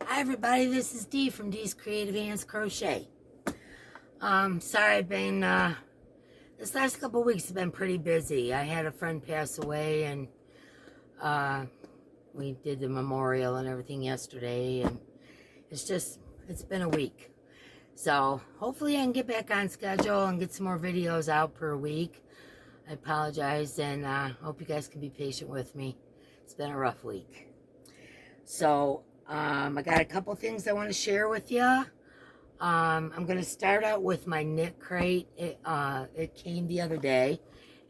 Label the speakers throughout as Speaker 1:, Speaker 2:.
Speaker 1: Hi everybody, this is Dee from Dee's Creative Hands Crochet. Sorry I've been, this last couple of weeks have been pretty busy. I had a friend pass away and we did the memorial and everything yesterday, and it's been a week. So hopefully I can get back on schedule and get some more videos out per week. I apologize and hope you guys can be patient with me. It's been a rough week. So I got a couple things I want to share with you. I'm going to start out with my knit crate. It came the other day,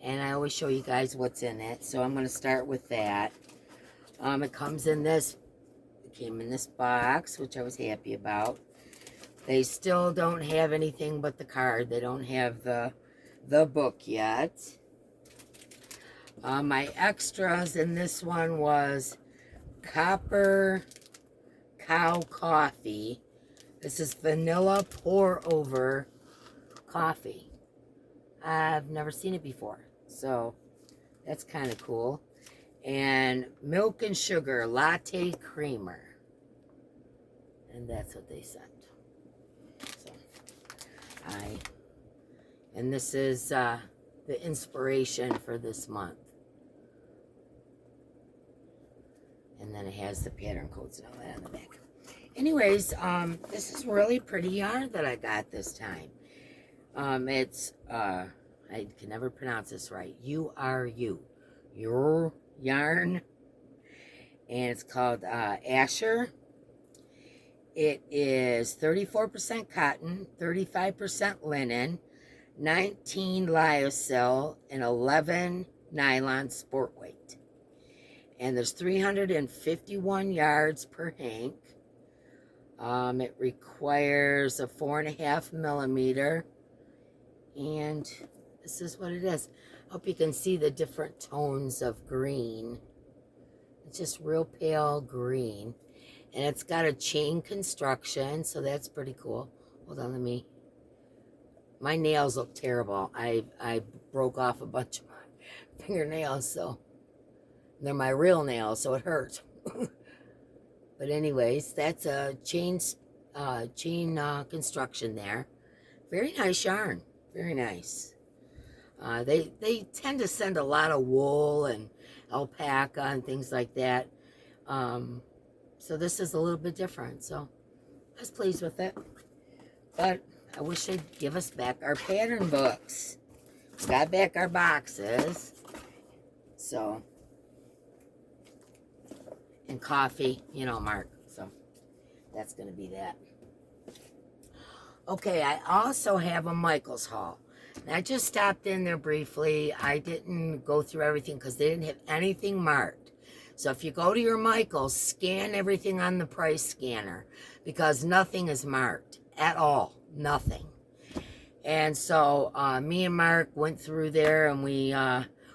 Speaker 1: and I always show you guys what's in it. So I'm going to start with that. It came in this box, which I was happy about. They still don't have anything but the card. They don't have the book yet. My extras in this one was Copper Cow Coffee. This is vanilla pour over coffee. I've never seen it before, so that's kind of cool. And milk and sugar latte creamer, and that's what they sent. So and this is the inspiration for this month. And then it has the pattern codes and all that on the back. Anyways, this is really pretty yarn that I got this time. It's, I can never pronounce this right. Your yarn. And it's called Asher. It is 34% cotton, 35% linen, 19 lyocell, and 11 nylon sport weight. And there's 351 yards per hank. It requires a 4.5 millimeter, and this is what it is. Hope you can see the different tones of green. It's just real pale green, and it's got a chain construction, so that's pretty cool. Hold on, my nails look terrible. I broke off a bunch of my fingernails, so they're my real nails, so it hurts. But anyways, that's a chain construction there. Very nice yarn. Very nice. They tend to send a lot of wool and alpaca and things like that. So this is a little bit different. So I was pleased with it. But I wish they'd give us back our pattern books. Got back our boxes. So... and coffee, you know, Mark. So that's going to be that. Okay, I also have a Micheals haul. And I just stopped in there briefly. I didn't go through everything because they didn't have anything marked. So if you go to your Micheals, scan everything on the price scanner because nothing is marked at all. Nothing. And so me and Mark went through there and we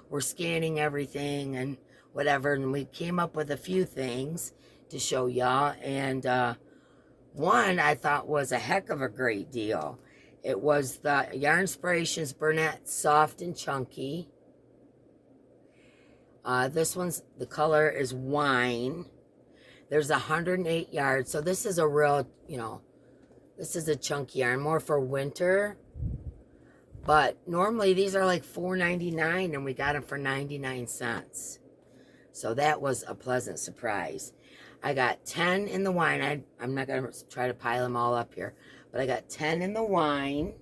Speaker 1: were scanning everything and whatever, and we came up with a few things to show y'all, and one I thought was a heck of a great deal. It was the Yarnspirations Burnett Soft and Chunky. This one's, the color is wine. There's 108 yards, so this is a real, you know, this is a chunky yarn, more for winter. But normally these are like $4.99, and we got them for 99 cents. So that was a pleasant surprise. I got 10 in the wine. I'm not going to try to pile them all up here. But I got 10 in the wine.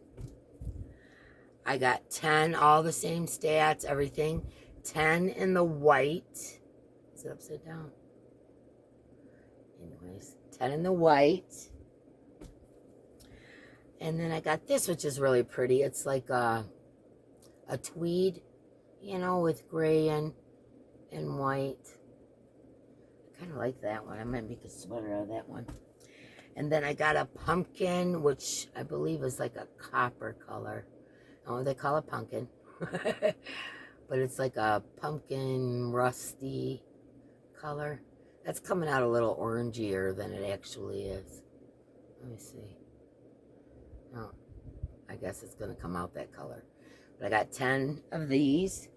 Speaker 1: I got 10, all the same stats, everything. 10 in the white. Is it upside down? Anyways, 10 in the white. And then I got this, which is really pretty. It's like a tweed, you know, with gray and white. I kind of like that one. I might make a sweater out of that one. And then I got a pumpkin, which I believe is like a copper color. Oh, they call it pumpkin. But it's like a pumpkin rusty color. That's coming out a little orangier than it actually is. Let me see. Oh, I guess it's going to come out that color. But I got 10 of these.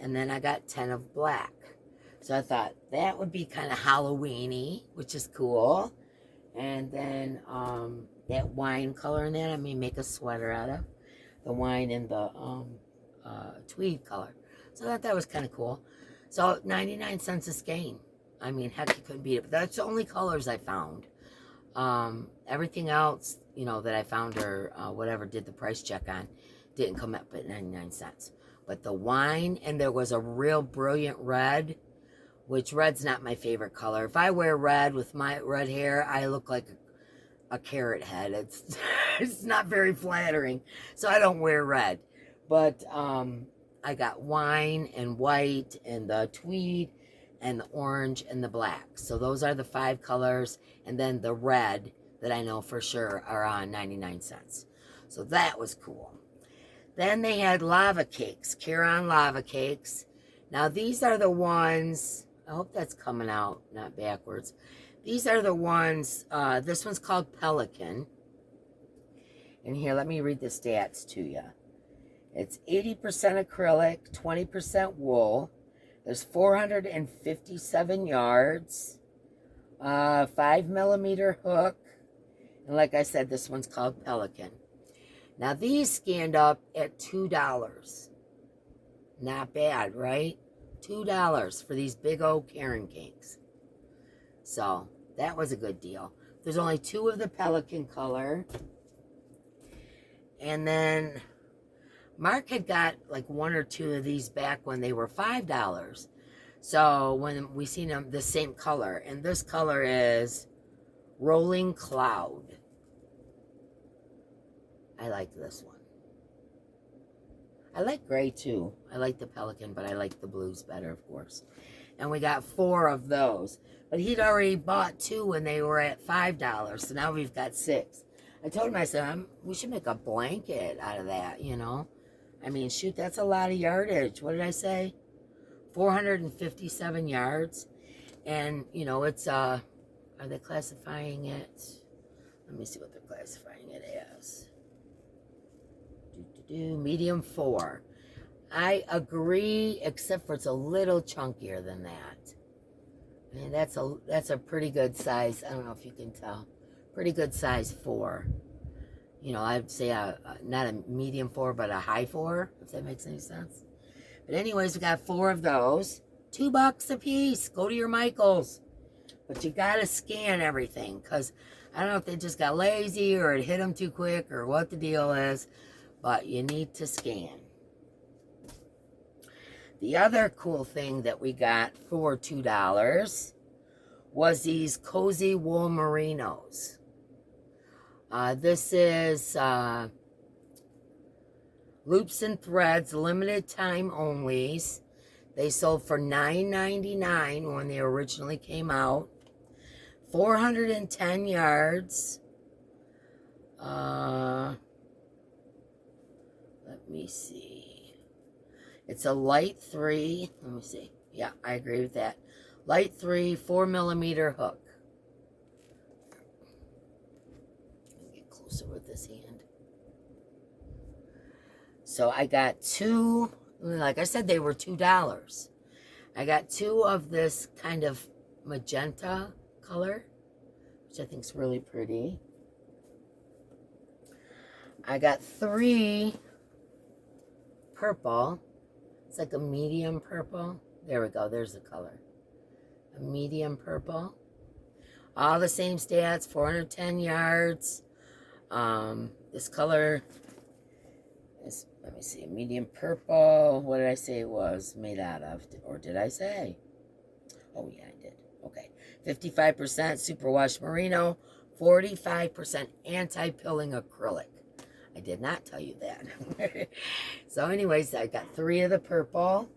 Speaker 1: And then I got 10 of black. So I thought that would be kind of Halloween-y, which is cool. And then that wine color in that, I may make a sweater out of. The wine and the tweed color. So I thought that was kind of cool. So 99 cents a skein. I mean, heck, you couldn't beat it. But that's the only colors I found. Everything else, you know, that I found or whatever did the price check on didn't come up at 99 cents. But the wine, and there was a real brilliant red, which red's not my favorite color. If I wear red with my red hair, I look like a carrot head. It's it's not very flattering, so I don't wear red. But I got wine and white and the tweed and the orange and the black. So those are the 5 colors, and then the red that I know for sure are on 99 cents. So that was cool. Then they had lava cakes, Caron lava cakes. Now these are the ones, I hope that's coming out, not backwards. These are the ones, this one's called Pelican. And here, let me read the stats to you. It's 80% acrylic, 20% wool. There's 457 yards, 5mm hook. And like I said, this one's called Pelican. Now these scanned up at $2. Not bad, right? $2 for these big old Caron cakes. So that was a good deal. There's only 2 of the Pelican color. And then Mark had got like 1 or 2 of these back when they were $5. So when we seen them, the same color. And this color is Rolling Cloud. I like this one. I like gray too. I like the Pelican, but I like the blues better, of course. And we got 4 of those. But he'd already bought 2 when they were at $5. So now we've got 6. I told him, I said, we should make a blanket out of that, you know. I mean, shoot, that's a lot of yardage. What did I say? 457 yards. And, you know, it's, are they classifying it? Let me see what they're classifying it as. Medium 4. I agree, except for it's a little chunkier than that. And that's a pretty good size. I don't know if you can tell. Pretty good size 4. You know, I'd say not a medium 4, but a high 4, if that makes any sense. But anyways, we got 4 of those. $2 a piece. Go to your Micheals. But you got to scan everything, because I don't know if they just got lazy or it hit them too quick or what the deal is. But you need to scan. The other cool thing that we got for $2 was these cozy wool merinos. This is loops and threads, limited time onlys. They sold for $9.99 when they originally came out. 410 yards. Let me see. It's a light 3. Let me see. Yeah, I agree with that. Light 3, 4mm hook. Let me get closer with this hand. So I got 2. Like I said, they were $2. I got 2 of this kind of magenta color, which I think is really pretty. I got 3 purple. It's like a medium purple. There we go. There's the color. A medium purple. All the same stats. 410 yards. This color is, let me see, a medium purple. What did I say it was made out of? Or did I say? Oh, yeah, I did. Okay. 55% superwash merino. 45% anti-pilling acrylic. I did not tell you that. So anyways, I got 3 of the purple.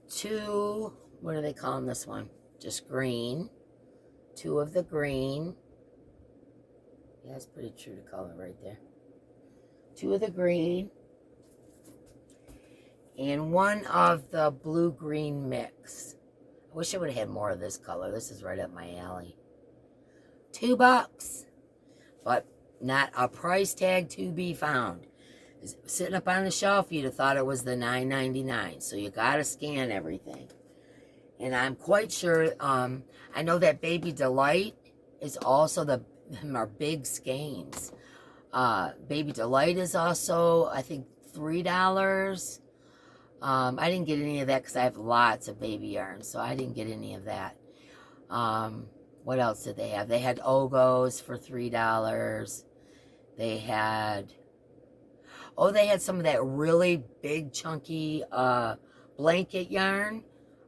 Speaker 1: 2, what are they calling this one? Just green. 2 of the green. Yeah, it's pretty true to color right there. 2 of the green. And 1 of the blue-green mix. I wish I would have had more of this color. This is right up my alley. $2. But not a price tag to be found. It's sitting up on the shelf, you'd have thought it was the $9.99. So you got to scan everything. And I'm quite sure, I know that Baby Delight is also them are big skeins. Baby Delight is also, I think, $3. I didn't get any of that because I have lots of baby yarns, so I didn't get any of that. What else did they have? They had Ogos for $3. They had, oh, they had some of that really big, chunky blanket yarn.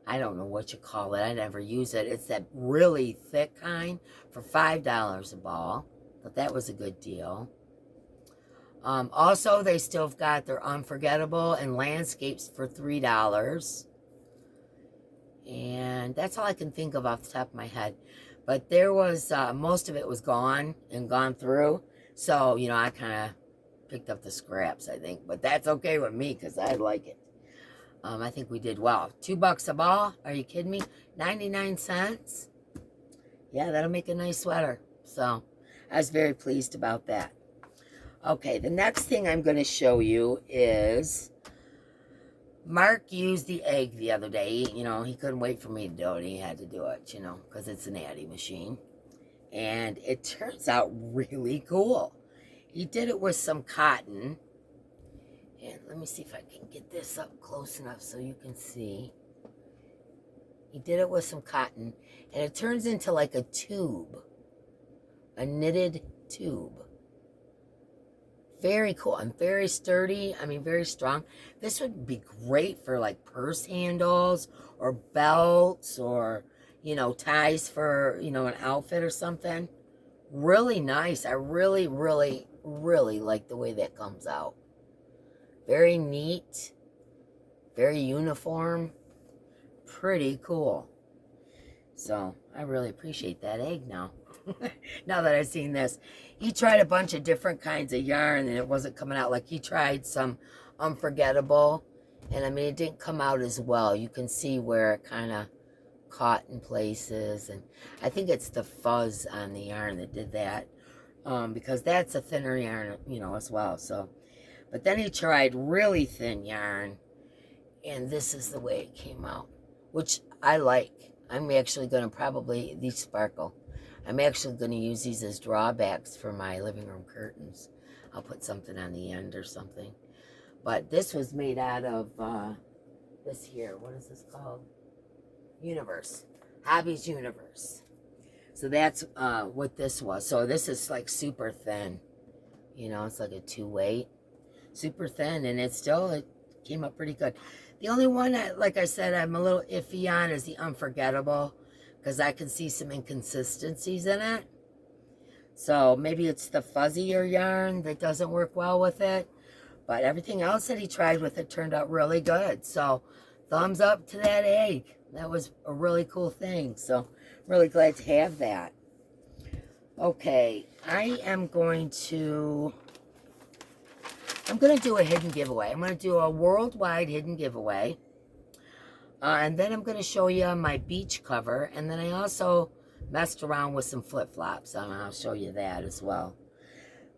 Speaker 1: I don't know what you call it. I never use it. It's that really thick kind for $5 a ball. But that was a good deal. Also, they still have got their Unforgettable and Landscapes for $3. And that's all I can think of off the top of my head. But there was, most of it was gone and gone through. So, you know, I kind of picked up the scraps, I think. But that's okay with me because I like it. I think we did well. $2 a ball. Are you kidding me? 99 cents. Yeah, that'll make a nice sweater. So, I was very pleased about that. Okay, the next thing I'm going to show you is Mark used the egg the other day. You know, he couldn't wait for me to do it. He had to do it, you know, because it's an Addy machine. And it turns out really cool. He did it with some cotton. And let me see if I can get this up close enough so you can see. He did it with some cotton. And it turns into like a tube. A knitted tube. Very cool and very sturdy. I mean, very strong. This would be great for like purse handles or belts or, you know, ties for, you know, an outfit or something. Really nice. I really, really, really like the way that comes out. Very neat. Very uniform. Pretty cool. So, I really appreciate that egg now. Now that I've seen this. He tried a bunch of different kinds of yarn and it wasn't coming out. Like he tried some Unforgettable. And I mean, it didn't come out as well. You can see where it kind of caught in places. And I think it's the fuzz on the yarn that did that. Because that's a thinner yarn, you know, as well. So, but then he tried really thin yarn. And this is the way it came out. Which I like. I'm actually going to probably, these sparkle. I'm actually going to use these as drawbacks for my living room curtains. I'll put something on the end or something. But this was made out of this here. What is this called? Universe. Hobbies Universe. So that's what this was. So this is like super thin. You know, it's like a 2-weight. Super thin. And it came up pretty good. The only one, like I said, I'm a little iffy on is the Unforgettable. Because I can see some inconsistencies in it. So maybe it's the fuzzier yarn that doesn't work well with it. But everything else that he tried with it turned out really good. So thumbs up to that egg. That was a really cool thing. So really glad to have that. Okay, I am going to do a hidden giveaway. I'm going to do a worldwide hidden giveaway. And then I'm going to show you my beach cover. And then I also messed around with some flip-flops. And I'll show you that as well.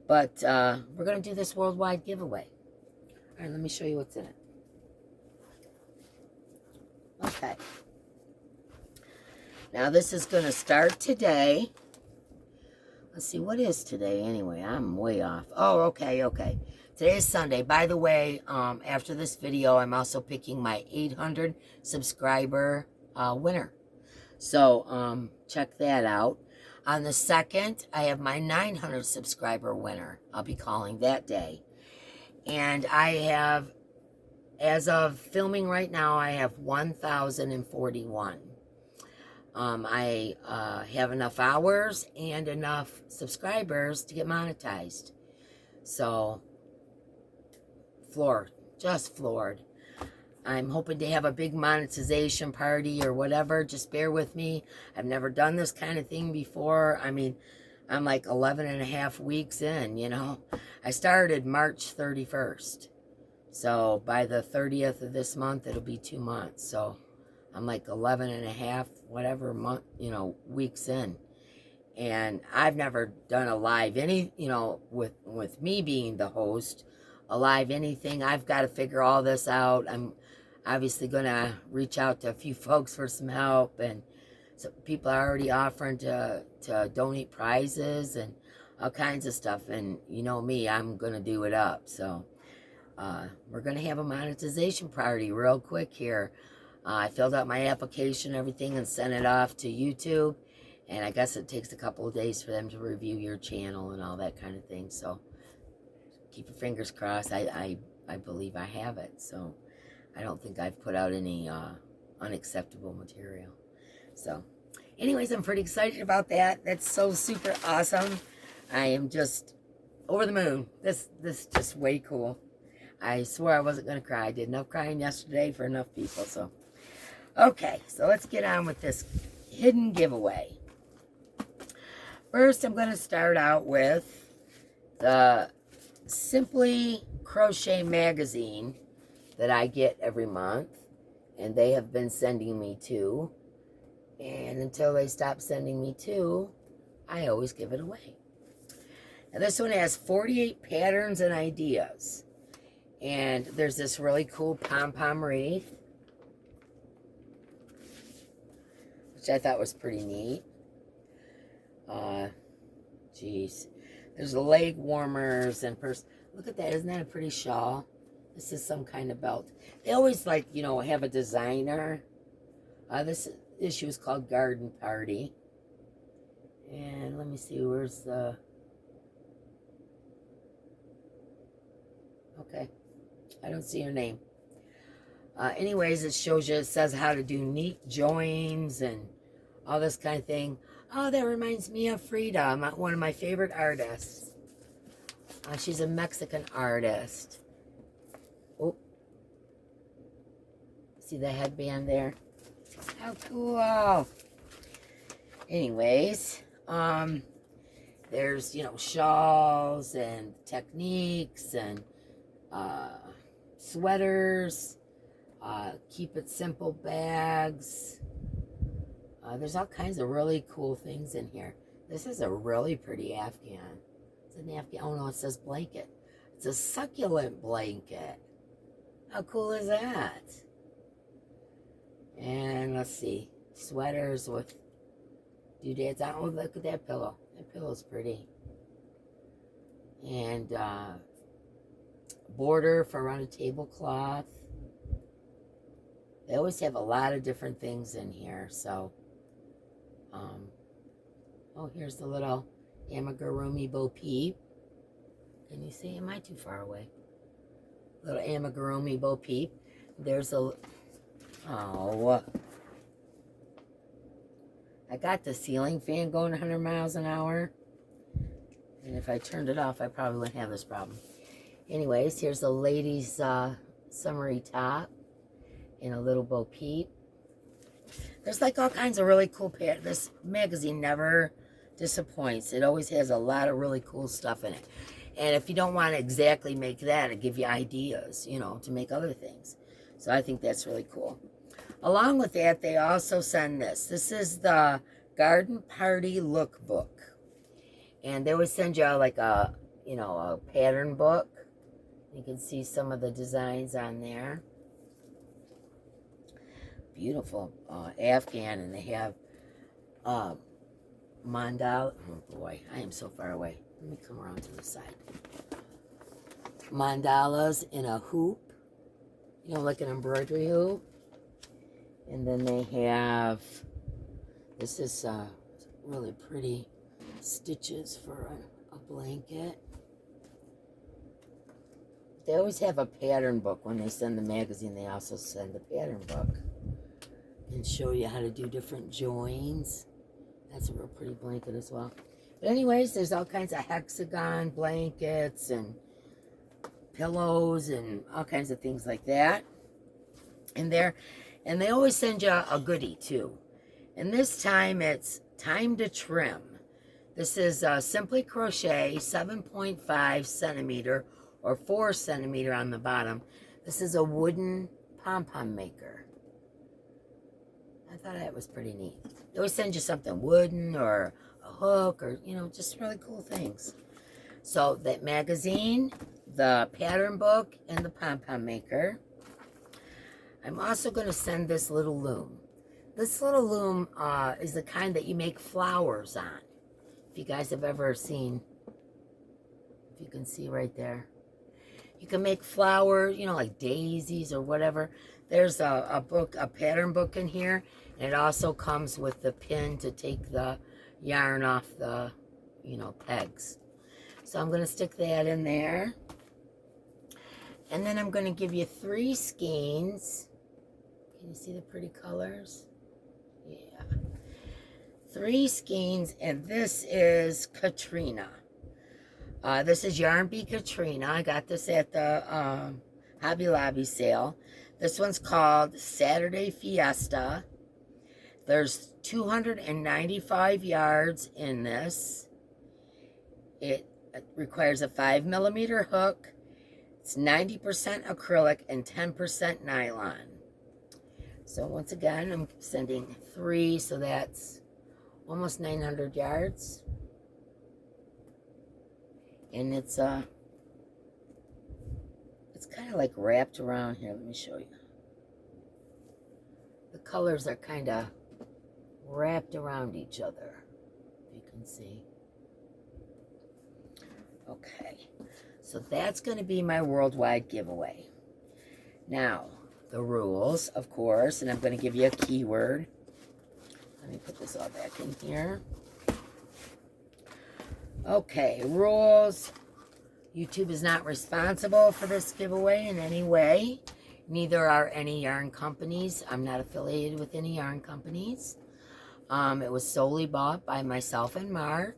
Speaker 1: But we're going to do this worldwide giveaway. All right, let me show you what's in it. Okay. Now this is going to start today. Let's see, what is today anyway? I'm way off. Oh, okay. Today is Sunday. By the way, after this video, I'm also picking my 800 subscriber winner. So, check that out. On the 2nd, I have my 900 subscriber winner. I'll be calling that day. And I have, as of filming right now, I have 1,041. I have enough hours and enough subscribers to get monetized. So, just floored. I'm hoping to have a big monetization party or whatever. Just bear with me. I've never done this kind of thing before. I mean, I'm like 11 and a half weeks in, you know. I started March 31st. So by the 30th of this month, it'll be 2 months. So I'm like 11 and a half, whatever month, you know, weeks in. And I've never done a live with me being the host, a live anything. I've got to figure all this out. obviously going to reach out to a few folks for some help, and so people are already offering to donate prizes and all kinds of stuff. And you know me, I'm going to do it up. So we're going to have a monetization party real quick here. I filled out my application and everything and sent it off to YouTube. And I guess it takes a couple of days for them to review your channel and all that kind of thing. So keep your fingers crossed. I believe I have it. So I don't think I've put out any unacceptable material. So anyways, I'm pretty excited about that. That's so super awesome. I am just over the moon. This is just way cool. I swore I wasn't going to cry. I did enough crying yesterday for enough people. So okay, so let's get on with this hidden giveaway. First, I'm going to start out with the Simply Crochet magazine that I get every month, and they have been sending me 2. And until they stop sending me 2, I always give it away. Now, this one has 48 patterns and ideas. And there's this really cool pom-pom wreath, which I thought was pretty neat. Geez. There's leg warmers and look at that. Isn't that a pretty shawl? This is some kind of belt. They always, like, you know, have a designer. This issue is called Garden Party. And let me see, where's the... Okay. I don't see her name. Anyways, it shows you, it says how to do neat joins and all this kind of thing. Oh, that reminds me of Frida, one of my favorite artists. She's a Mexican artist. Oh, see the headband there? How cool. Anyways, there's, you know, shawls and techniques and sweaters, keep it simple bags. There's all kinds of really cool things in here. This is a really pretty Afghan. It's an Afghan. Oh no, it says blanket. It's a succulent blanket. How cool is that? And let's see, sweaters with doodads. Oh, look at that pillow. That pillow's pretty. And border for around a tablecloth. They always have a lot of different things in here. So, oh, here's the little amigurumi bo peep. Can you see? Am I too far away? Little amigurumi bo peep. There's a... Oh. I got the ceiling fan going 100 miles an hour. And if I turned it off, I probably wouldn't have this problem. Anyways, here's the ladies' summery top in a little bo peep. There's like all kinds of really cool patterns. This magazine never disappoints. It always has a lot of really cool stuff in it. And if you don't want to exactly make that, it give you ideas, you know, to make other things. So I think that's really cool. Along with that, they also send this. This is the Garden Party Lookbook. And they always send you like a, you know, a pattern book. You can see some of the designs on there. Beautiful Afghan, and they have mandala. Oh boy, I am so far away. Let me come around to the side. Mandalas in a hoop, you know, like an embroidery hoop. And then they have, this is really pretty stitches for a blanket. They always have a pattern book. When they send the magazine, they also send the pattern book and show you how to do different joins. That's a real pretty blanket as well. But anyways, there's all kinds of hexagon blankets and pillows and all kinds of things like that in there. And they always send you a goodie too. And this time it's time to trim. This is Simply Crochet 7.5 centimeter or 4 centimeter on the bottom. This is a wooden pom-pom maker. I thought that was pretty neat. They always send you something wooden or a hook or, you know, just really cool things. So that magazine, the pattern book, and the pom-pom maker. I'm also going to send this little loom. This little loom is the kind that you make flowers on. If you guys have ever seen, if you can see right there. You can make flowers, you know, like daisies or whatever. There's a book, a pattern book in here. And it also comes with the pin to take the yarn off the, you know, pegs. So I'm going to stick that in there. And then I'm going to give you 3 skeins. Can you see the pretty colors? Yeah. 3 skeins, and this is Katrina. This is Yarn Bee Katrina. I got this at the Hobby Lobby sale. This one's called Saturday Fiesta. There's 295 yards in this. It requires a 5mm hook. It's 90% acrylic and 10% nylon. So once again, I'm sending 3, so that's almost 900 yards. And it's kind of like wrapped around here. Let me show you. The colors are kind of wrapped around each other, if you can see. Okay, so that's going to be my worldwide giveaway. Now, the rules, of course, and I'm going to give you a keyword. Let me put this all back in here. Okay, rules. YouTube is not responsible for this giveaway in any way. Neither are any yarn companies. I'm not affiliated with any yarn companies. It was solely bought by myself and Mark.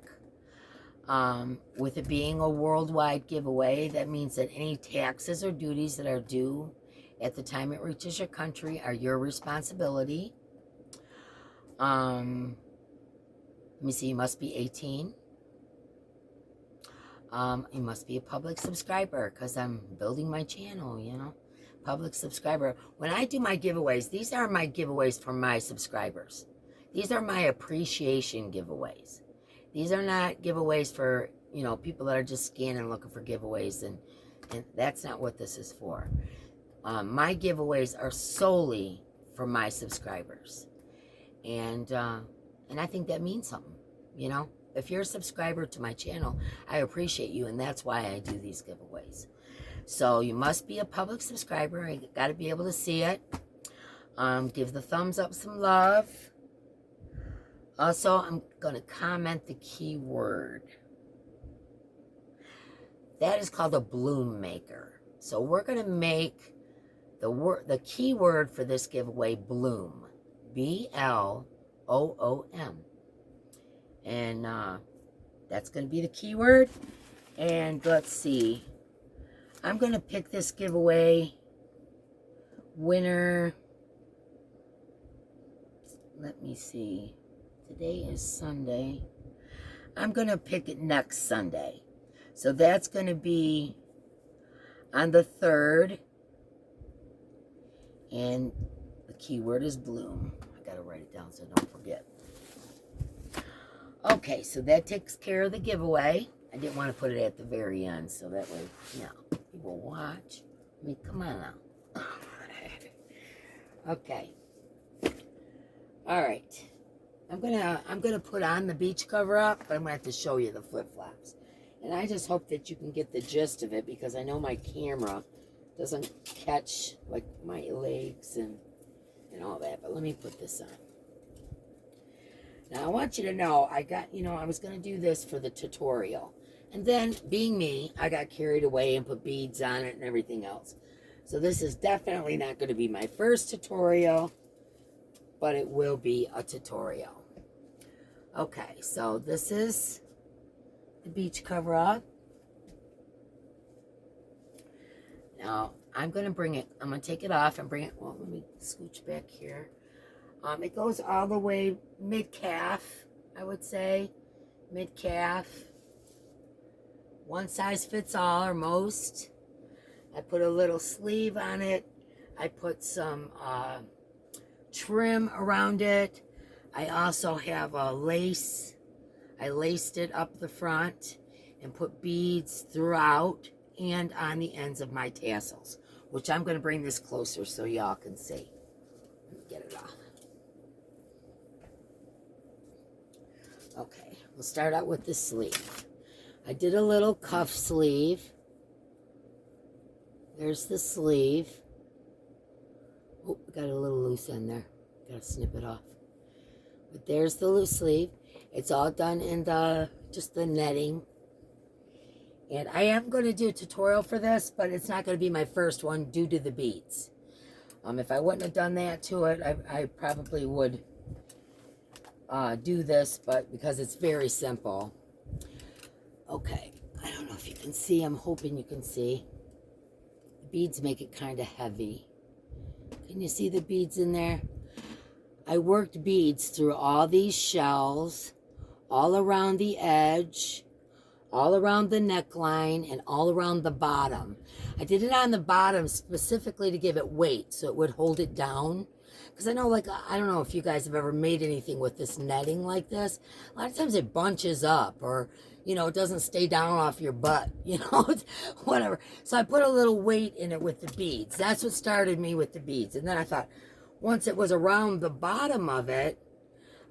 Speaker 1: With it being a worldwide giveaway, that means that any taxes or duties that are due at the time it reaches your country are your responsibility. Let me see, you must be 18. You must be a public subscriber because I'm building my channel, you know. Public subscriber. When I do my giveaways, these are my giveaways for my subscribers. These are my appreciation giveaways. These are not giveaways for, you know, people that are just scanning looking for giveaways, and that's not what this is for. My giveaways are solely for my subscribers. And I think that means something, you know. If you're a subscriber to my channel, I appreciate you, and that's why I do these giveaways. So you must be a public subscriber. I got to be able to see it. Give the thumbs up some love. Also, I'm going to comment the keyword. That is called a bloom maker. So we're going to make the keyword for this giveaway bloom. B-L-O-O-M. And that's going to be the keyword. And let's see. I'm going to pick this giveaway winner. Let me see. Today is Sunday. I'm going to pick it next Sunday. So that's going to be on the 3rd. And the keyword is bloom. I got to write it down so I don't forget. Okay, so that takes care of the giveaway. I didn't want to put it at the very end, so that way, you know, people watch. I mean, come on now. Okay. All right. I'm gonna put on the beach cover up, but I'm gonna have to show you the flip-flops. And I just hope that you can get the gist of it, because I know my camera doesn't catch like my legs and all that. But let me put this on. Now, I want you to know, I was going to do this for the tutorial. And then, being me, I got carried away and put beads on it and everything else. So this is definitely not going to be my first tutorial, but it will be a tutorial. Okay, so this is the beach cover up. Now, I'm going to take it off and bring it, well, let me scooch back here. It goes all the way mid-calf, I would say. Mid-calf. One size fits all, or most. I put a little sleeve on it. I put some trim around it. I also have a lace. I laced it up the front and put beads throughout and on the ends of my tassels. which I'm going to bring this closer so y'all can see. Let me get it off. Okay, we'll start out with the sleeve. I did a little cuff sleeve. There's the sleeve. Oh, got a little loose end there. Gotta snip it off. But there's the loose sleeve. It's all done in just the netting. And I am going to do a tutorial for this, but it's not going to be my first one due to the beads. If I wouldn't have done that to it, I probably would do this, but because it's very simple. Okay, I don't know if you can see. I'm hoping you can see. The beads make it kind of heavy. Can you see the beads in there? I worked beads through all these shells, all around the edge, all around the neckline, and all around the bottom. I did it on the bottom specifically to give it weight so it would hold it down. Because I know, like, I don't know if you guys have ever made anything with this netting like this. A lot of times it bunches up, or, you know, it doesn't stay down off your butt, you know, whatever. So I put a little weight in it with the beads. That's what started me with the beads. And then I thought, once it was around the bottom of it,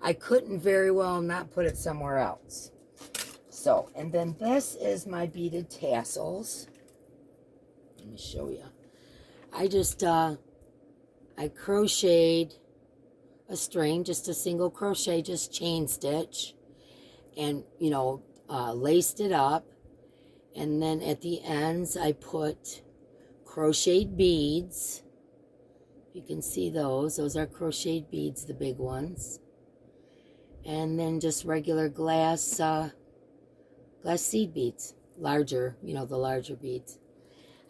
Speaker 1: I couldn't very well not put it somewhere else. So, and then this is my beaded tassels. Let me show you. I just, I crocheted a string, just a single crochet, just chain stitch, and, you know, laced it up. And then at the ends, I put crocheted beads. You can see those. Those are crocheted beads, the big ones. And then just regular glass seed beads, larger, you know, the larger beads.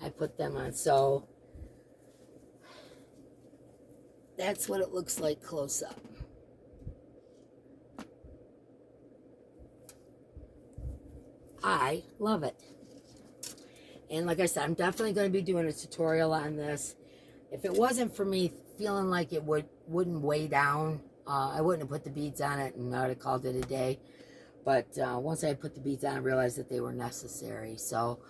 Speaker 1: I put them on. So that's what it looks like close up. I love it. And like I said, I'm definitely going to be doing a tutorial on this. If it wasn't for me feeling like it wouldn't weigh down, I wouldn't have put the beads on it, and I would have called it a day. But once I put the beads on, I realized that they were necessary. So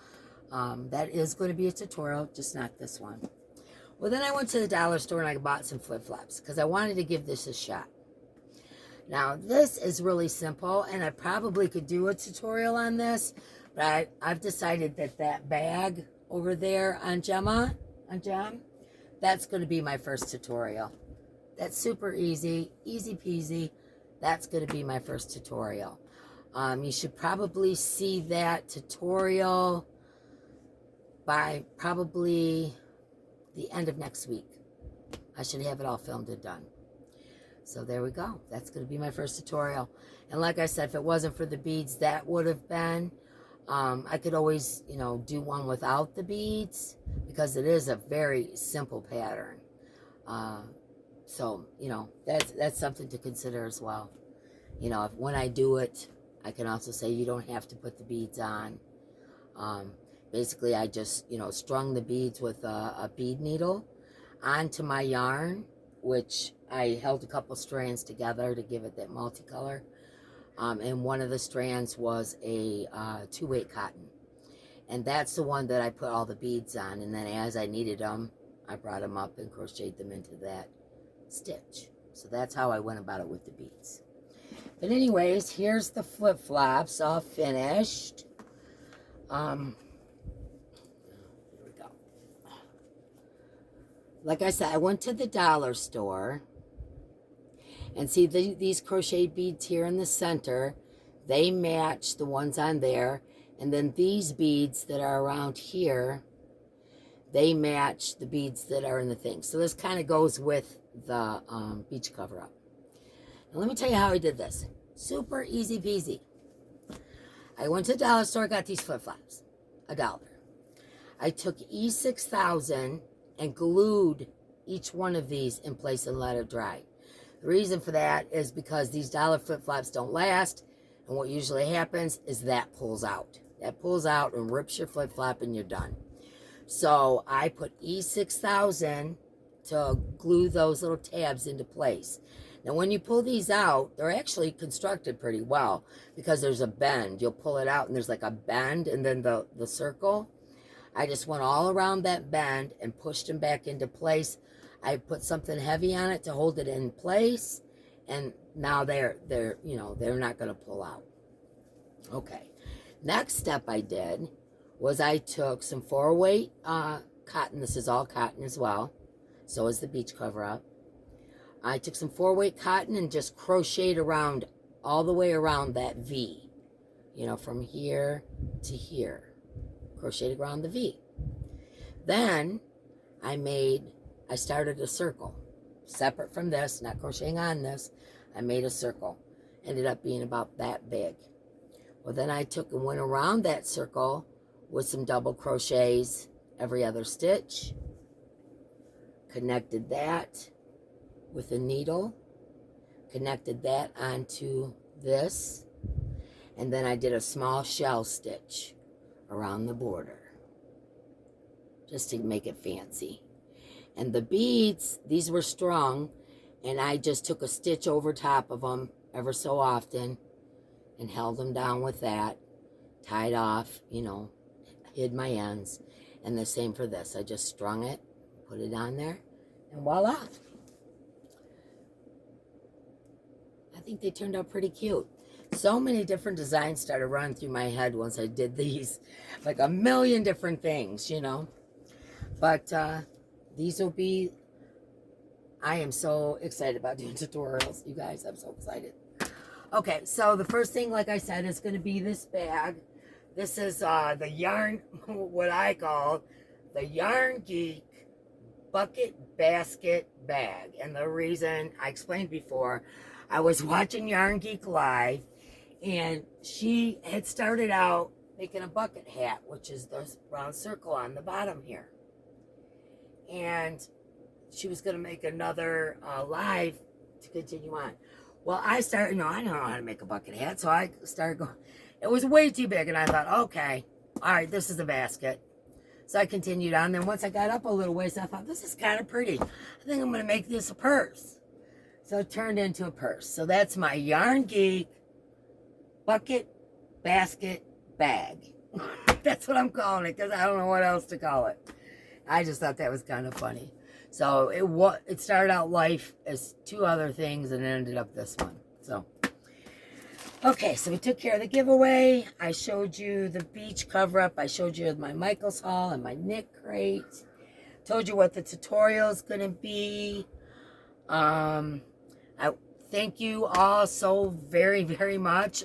Speaker 1: that is going to be a tutorial, just not this one. Well, then I went to the dollar store and I bought some flip-flops because I wanted to give this a shot. Now, this is really simple, and I probably could do a tutorial on this, but I've decided that that bag over there on Gem, that's going to be my first tutorial. That's super easy, easy peasy. That's going to be my first tutorial. You should probably see that tutorial by probably the end of next week. I should have it all filmed and done. So there we go. That's going to be my first tutorial. And like I said, if it wasn't for the beads, that would have been. I could always, you know, do one without the beads because it is a very simple pattern. So, you know, that's something to consider as well. You know, when I do it, I can also say you don't have to put the beads on. Basically, I just, you know, strung the beads with a bead needle onto my yarn, which I held a couple strands together to give it that multicolor. And one of the strands was a 2-weight cotton. And that's the one that I put all the beads on. And then as I needed them, I brought them up and crocheted them into that stitch. So that's how I went about it with the beads. But anyways, here's the flip-flops all finished. Here we go. Like I said, I went to the dollar store. And see these crocheted beads here in the center, they match the ones on there. And then these beads that are around here, they match the beads that are in the thing. So this kind of goes with the beach cover-up. Now let me tell you how I did this. Super easy peasy. I went to the dollar store, got these flip-flops, $1. I took E6000 and glued each one of these in place and let it dry. The reason for that is because these dollar flip-flops don't last, and what usually happens is that pulls out. That pulls out and rips your flip-flop and you're done. So I put E6000 to glue those little tabs into place. Now when you pull these out, they're actually constructed pretty well because there's a bend. You'll pull it out and there's like a bend and then the circle. I just went all around that bend and pushed them back into place. I put something heavy on it to hold it in place, and now they're not going to pull out. Okay. Next step I did was I took some 4-weight cotton. This is all cotton as well. So is the beach cover up. I took some 4-weight cotton and just crocheted around all the way around that V. From here to here. Crocheted around the V. Then I started a circle. Separate from this, not crocheting on this. I made a circle. Ended up being about that big. Well, then I took and went around that circle with some double crochets every other stitch. Connected that with a needle. Connected that onto this. And then I did a small shell stitch around the border. Just to make it fancy. And the beads, these were strung. And I just took a stitch over top of them ever so often. And held them down with that, tied off, hid my ends. And the same for this. I just strung it, put it on there, and voila. I think they turned out pretty cute. So many different designs started running through my head once I did these. Like a million different things, But these will be, I am so excited about doing tutorials, you guys. I'm so excited. Okay, so the first thing, like I said, is going to be this bag. This is the yarn, what I call the Yarn Geek bucket basket bag. And the reason, I explained before, I was watching Yarn Geek live, and she had started out making a bucket hat, which is the round circle on the bottom here. And she was going to make another live to continue on. Well, I started, I don't know how to make a bucket hat, so I started going. It was way too big, and I thought, okay, all right, this is the basket. So I continued on. Then once I got up a little ways, I thought, this is kind of pretty. I think I'm going to make this a purse. So it turned into a purse. So that's my Yarn Geek bucket basket bag. That's what I'm calling it, because I don't know what else to call it. I just thought that was kind of funny. So it started out life as 2 other things, and it ended up this one. So, okay, so we took care of the giveaway. I showed you the beach cover-up. I showed you my Micheals haul and my knit crate. Told you what the tutorial is going to be. I thank you all so very, very much.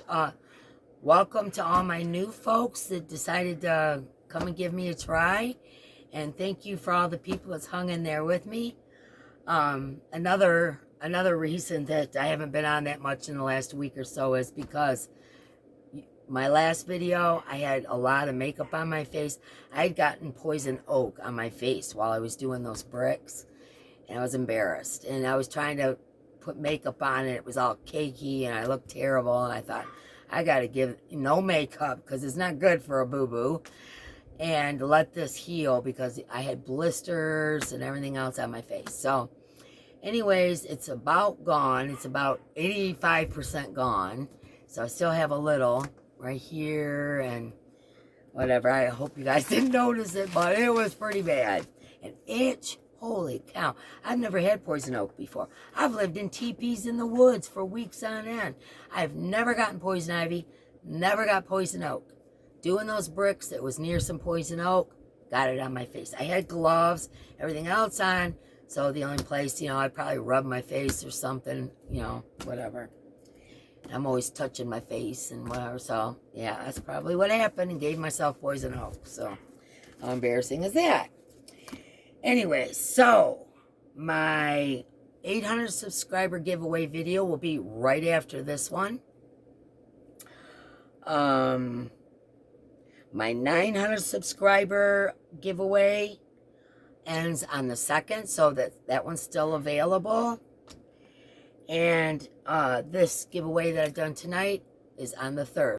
Speaker 1: Welcome to all my new folks that decided to come and give me a try. And thank you for all the people that's hung in there with me. Another reason that I haven't been on that much in the last week or so is because my last video, I had a lot of makeup on my face. I had gotten poison oak on my face while I was doing those bricks. And I was embarrassed. And I was trying to put makeup on, and it was all cakey, and I looked terrible. And I thought, I got to give no makeup because it's not good for a boo-boo. And let this heal, because I had blisters and everything else on my face. So anyways, it's about gone. It's about 85% gone. So I still have a little right here and whatever. I hope you guys didn't notice it, but it was pretty bad. An itch, holy cow. I've never had poison oak before. I've lived in teepees in the woods for weeks on end. I've never gotten poison ivy, never got poison oak. Doing those bricks, it was near some poison oak, got it on my face. I had gloves, everything else on, so the only place, I'd probably rub my face or something, whatever. I'm always touching my face and whatever, so yeah, that's probably what happened, and gave myself poison oak. So how embarrassing is that? Anyway, so my 800 subscriber giveaway video will be right after this one. My 900 subscriber giveaway ends on the 2nd, so that one's still available. And this giveaway that I've done tonight is on the 3rd.